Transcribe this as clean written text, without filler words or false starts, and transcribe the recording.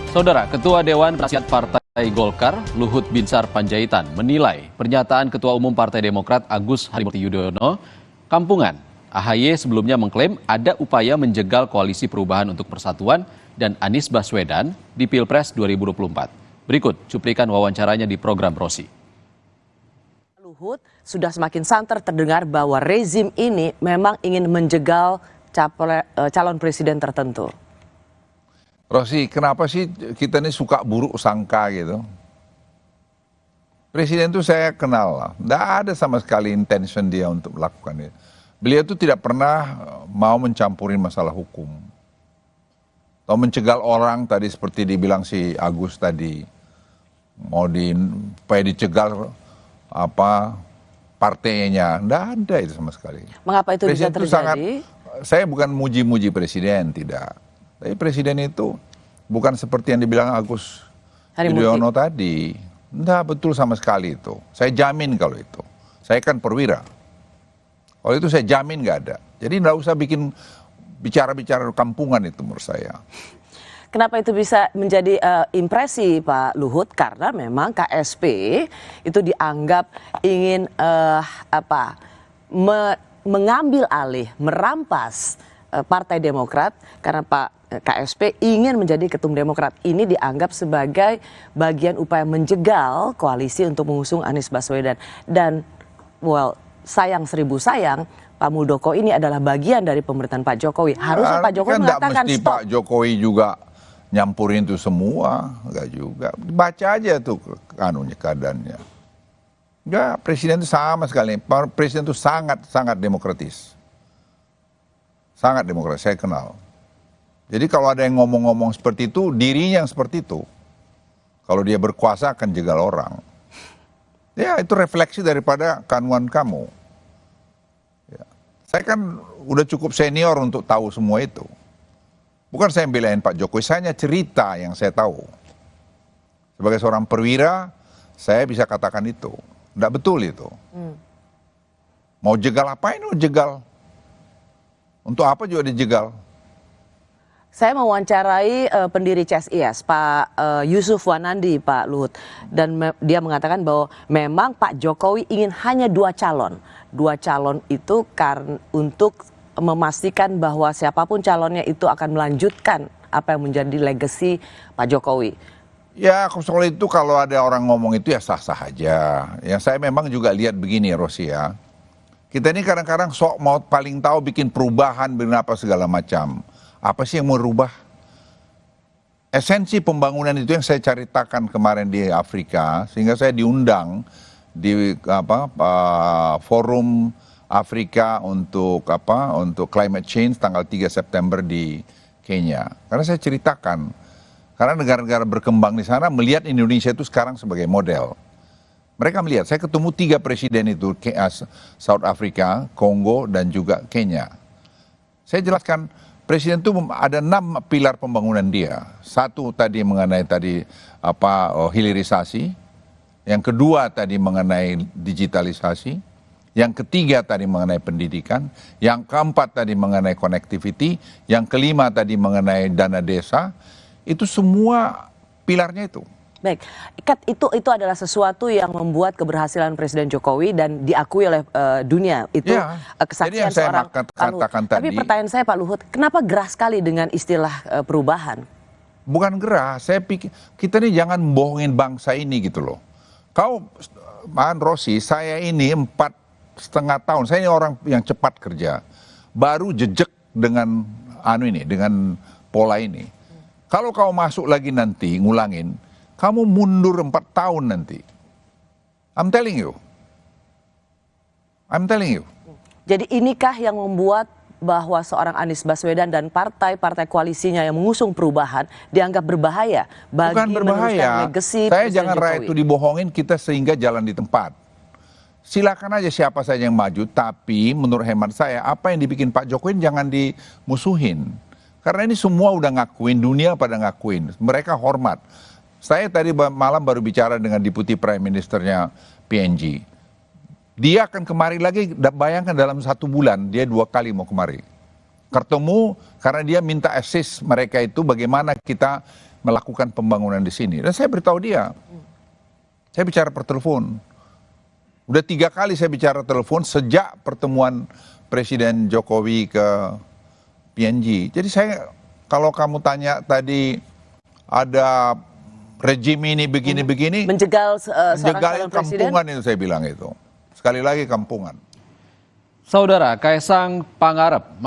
Saudara, Ketua Dewan Penasihat Partai Golkar, Luhut Binsar Panjaitan, menilai pernyataan Ketua Umum Partai Demokrat Agus Harimurti Yudhoyono kampungan. AHY sebelumnya mengklaim ada upaya menjegal Koalisi Perubahan untuk Persatuan dan Anies Baswedan di Pilpres 2024. Berikut cuplikan wawancaranya di program Rosi. Luhut sudah semakin santer terdengar bahwa rezim ini memang ingin menjegal calon presiden tertentu. Rosi, kenapa sih kita ini suka buruk sangka gitu? Presiden itu saya kenal lah, tidak ada sama sekali intention dia untuk melakukan itu. Beliau itu tidak pernah mau mencampurin masalah hukum. Atau mencegal orang tadi seperti dibilang si Agus tadi. Supaya dicegal partainya, tidak ada itu sama sekali. Mengapa itu Presiden bisa terjadi? Saya bukan muji-muji presiden, tidak. Tapi presiden itu bukan seperti yang dibilang Agus Yudhoyono tadi. Tidak betul sama sekali itu. Saya jamin kalau itu. Saya kan perwira. Kalau itu saya jamin nggak ada. Jadi nggak usah bikin bicara-bicara kampungan itu menurut saya. Kenapa itu bisa menjadi impresi Pak Luhut? Karena memang KSP itu dianggap ingin mengambil alih, merampas Partai Demokrat karena Pak KSP ingin menjadi ketum Demokrat. Ini dianggap sebagai bagian upaya menjegal koalisi untuk mengusung Anies Baswedan. Dan sayang seribu sayang, Pak Muldoko ini adalah bagian dari pemerintahan Pak Jokowi. Harusnya Pak Jokowi kan mengatakan mesti stop. Pak Jokowi juga nyampurin itu semua, enggak juga. Baca aja tuh keadaannya. Enggak, presiden itu sama sekali. Presiden itu sangat demokratis. Sangat demokratis, saya kenal. Jadi kalau ada yang ngomong-ngomong seperti itu, dirinya yang seperti itu. Kalau dia berkuasa akan jegal orang. Ya itu refleksi daripada kanuan kamu. Ya. Saya kan udah cukup senior untuk tahu semua itu. Bukan saya yang belain Pak Jokowi, saya hanya cerita yang saya tahu. Sebagai seorang perwira, saya bisa katakan itu. Nggak betul itu. Mau jegal apain mau jegal? Untuk apa juga dijegal? Saya mewawancarai pendiri CSIS, Pak Yusuf Wanandi, Pak Luhut. Dan dia mengatakan bahwa memang Pak Jokowi ingin hanya dua calon. Dua calon itu untuk memastikan bahwa siapapun calonnya itu akan melanjutkan apa yang menjadi legacy Pak Jokowi. Ya soal itu kalau ada orang ngomong itu ya sah-sah aja. Ya saya memang juga lihat begini Rosi ya. Kita ini kadang-kadang sok mau paling tahu bikin perubahan, bikin apa segala macam. Apa sih yang mau rubah? Esensi pembangunan itu yang saya ceritakan kemarin di Afrika, sehingga saya diundang di forum Afrika untuk climate change tanggal 3 September di Kenya. Karena saya ceritakan, karena negara-negara berkembang di sana melihat Indonesia itu sekarang sebagai model. Mereka melihat, saya ketemu 3 presiden itu, South Africa, Kongo, dan juga Kenya. Saya jelaskan, presiden itu ada 6 pilar pembangunan dia. Satu tadi mengenai hilirisasi, yang kedua tadi mengenai digitalisasi, yang ketiga tadi mengenai pendidikan, yang keempat tadi mengenai connectivity, yang kelima tadi mengenai dana desa, itu semua pilarnya itu. Baik, itu adalah sesuatu yang membuat keberhasilan Presiden Jokowi dan diakui oleh dunia. Itu kesaksian seorang Pak Luhut. Tapi pertanyaan saya Pak Luhut, kenapa gerah sekali dengan istilah perubahan? Bukan gerah, saya pikir kita ini jangan bohongin bangsa ini gitu loh. Rosi, saya ini 4,5 tahun, saya ini orang yang cepat kerja. Baru jejak dengan dengan pola ini. Kalau kau masuk lagi nanti, ngulangin, kamu mundur 4 tahun nanti. I'm telling you. Jadi inikah yang membuat bahwa seorang Anies Baswedan dan partai-partai koalisinya yang mengusung perubahan dianggap berbahaya bagi meneruskan legacy Saya Presiden jangan Jokowi? rakyat itu dibohongin, kita sehingga jalan di tempat. Silakan aja siapa saja yang maju, tapi menurut hemat saya, apa yang dibikin Pak Jokowi jangan dimusuhin. Karena ini semua udah ngakuin, dunia pada ngakuin, mereka hormat. Saya tadi malam baru bicara dengan Deputy Prime Ministernya PNG. Dia akan kemari lagi, bayangkan dalam 1 bulan, dia 2 kali mau kemari. Ketemu, karena dia minta assist mereka itu bagaimana kita melakukan pembangunan di sini. Dan saya beritahu dia, saya bicara per telepon. Udah 3 kali saya bicara telepon sejak pertemuan Presiden Jokowi ke PNG. Jadi saya, kalau kamu tanya tadi ada rejim ini begini-begini, Menjegal seorang menjegal calon presiden. kampungan itu saya bilang itu. Sekali lagi kampungan. Saudara Kaisang Pangarep